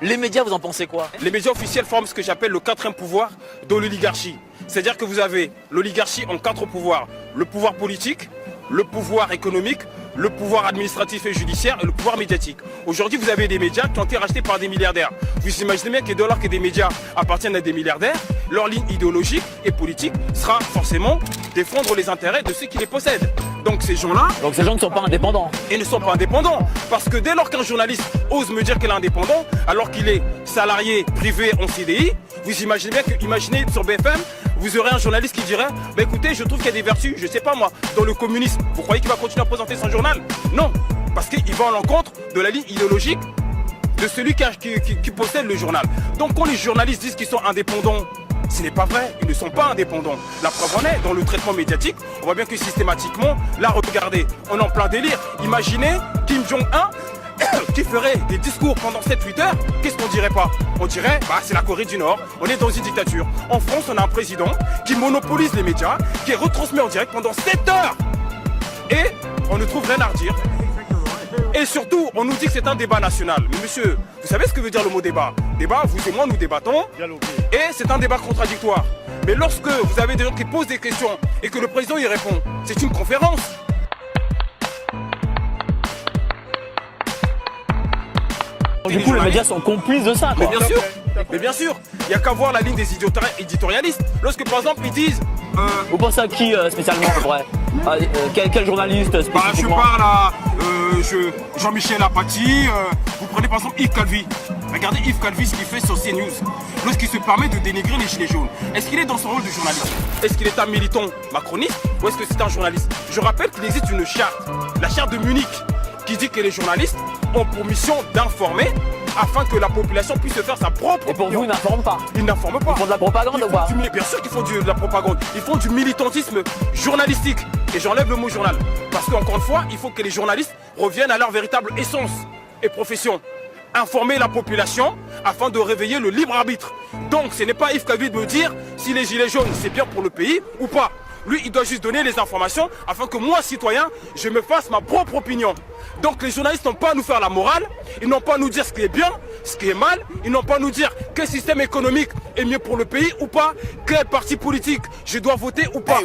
Les médias, vous en pensez quoi? Les médias officiels forment ce que j'appelle le quatrième pouvoir de l'oligarchie. C'est-à-dire que vous avez l'oligarchie en 4 pouvoirs. Le pouvoir politique, le pouvoir économique, le pouvoir administratif et judiciaire et le pouvoir médiatique. Aujourd'hui, vous avez des médias qui ont été rachetés par des milliardaires. Vous imaginez bien que dès lors que des médias appartiennent à des milliardaires, leur ligne idéologique et politique sera forcément défendre les intérêts de ceux qui les possèdent. Donc ces gens-là... Donc ces gens ne sont pas indépendants. Ils ne sont pas indépendants. Parce que dès lors qu'un journaliste ose me dire qu'il est indépendant, alors qu'il est salarié privé en CDI, vous imaginez bien que, imaginez sur BFM, vous aurez un journaliste qui dirait bah écoutez, je trouve qu'il y a des vertus, je sais pas moi, dans le communisme. Vous croyez qu'il va continuer à présenter son journal? Non, parce qu'il va à l'encontre de la ligne idéologique de celui qui possède le journal. Donc quand les journalistes disent qu'ils sont indépendants, ce n'est pas vrai, ils ne sont pas indépendants. La preuve en est, dans le traitement médiatique, on voit bien que systématiquement, là regardez, on est en plein délire. Imaginez Kim Jong-un qui ferait des discours pendant 7-8 heures, qu'est-ce qu'on dirait pas? On dirait, bah c'est la Corée du Nord, on est dans une dictature. En France, on a un président qui monopolise les médias, qui est retransmis en direct pendant 7 heures. Et on ne trouve rien à redire. Et surtout, on nous dit que c'est un débat national. Mais monsieur, vous savez ce que veut dire le mot débat? Débat, vous et moi, nous débattons. Et c'est un débat contradictoire. Mais lorsque vous avez des gens qui posent des questions et que le président y répond, c'est une conférence. Du coup, les médias sont complices de ça, quoi. Mais bien sûr, il n'y a qu'à voir la ligne des éditorialistes. Lorsque par exemple ils disent... Vous pensez à qui spécialement, à peu près? Quel journaliste spécifiquement? Je parle à Jean-Michel Apathy, vous prenez par exemple Yves Calvi. Regardez Yves Calvi ce qu'il fait sur CNews. Lorsqu'il se permet de dénigrer les gilets jaunes. Est-ce qu'il est dans son rôle de journaliste? Est-ce qu'il est un militant macroniste ou est-ce que c'est un journaliste? Je rappelle qu'il existe une charte, la charte de Munich, qui dit que les journalistes ont pour mission d'informer afin que la population puisse se faire sa propre opinion. Et pour vous, ils n'informent pas? Ils n'informent pas. Ils font de la propagande ou pas? Bien sûr qu'ils font de la propagande. Ils font du militantisme journalistique. Et j'enlève le mot journal. Parce qu'encore une fois, il faut que les journalistes reviennent à leur véritable essence et profession. Informer la population afin de réveiller le libre arbitre. Donc ce n'est pas Yves Calvi de me dire si les gilets jaunes c'est bien pour le pays ou pas. Lui, il doit juste donner les informations afin que moi, citoyen, je me fasse ma propre opinion. Donc les journalistes n'ont pas à nous faire la morale, ils n'ont pas à nous dire ce qui est bien, ce qui est mal, ils n'ont pas à nous dire quel système économique est mieux pour le pays ou pas, quel parti politique je dois voter ou pas.